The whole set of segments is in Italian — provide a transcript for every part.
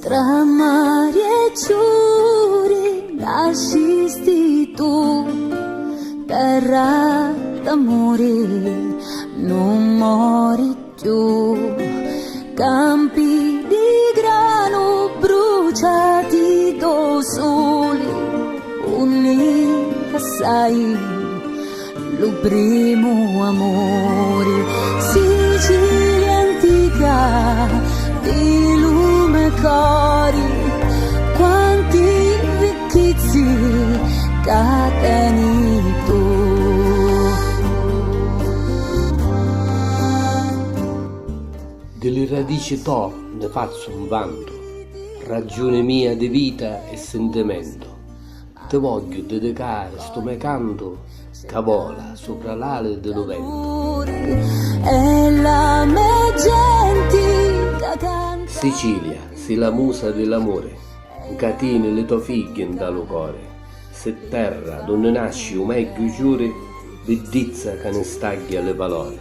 tra mari e giuri nascisti tu, terra d'amore, non mori più. Campi di grano bruciati do sole, unica sai lo primo amore. Sicilia antica di lume cori, quanti ricchezze cateni tu. Delle radici to ne faccio un vanto, ragione mia di vita e sentimento. Te voglio dedicare sto mio canto che vola sopra l'ale dello vento. E la mia gente che canta. Sicilia, sei la musa dell'amore, catene le tue figlie in dallo cuore. Se terra donde nasci o meglio giuri, bellezza che ne staglia le parole.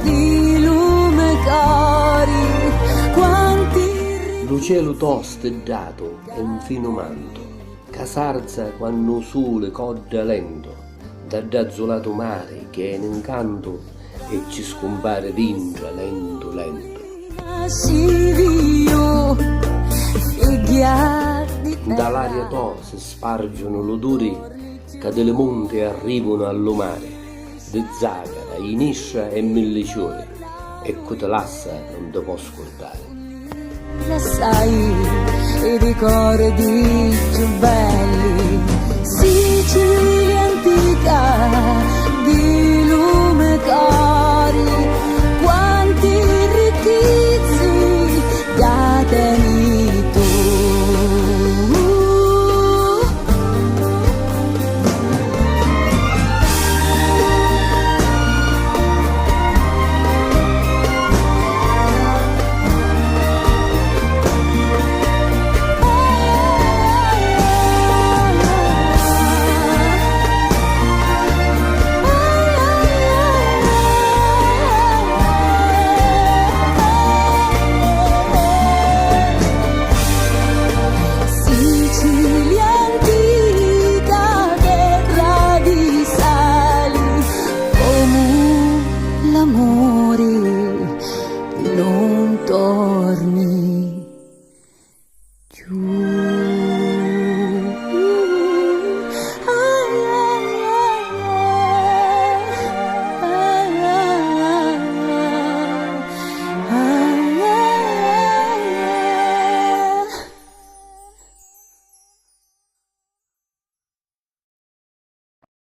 Di lume cori, quanti Lo cielo tosto e dato è un fino manto, che sarza quando sole codda lento, dall'azzolato mare che è in incanto e ci scompare dentro lento lento. Dall'aria to si spargono l'odori che delle monte arrivano allo mare, de zagara, iniscia e milliciore, e che te lassa non te può scordare. Sai i ricordi più belli, Sicilia.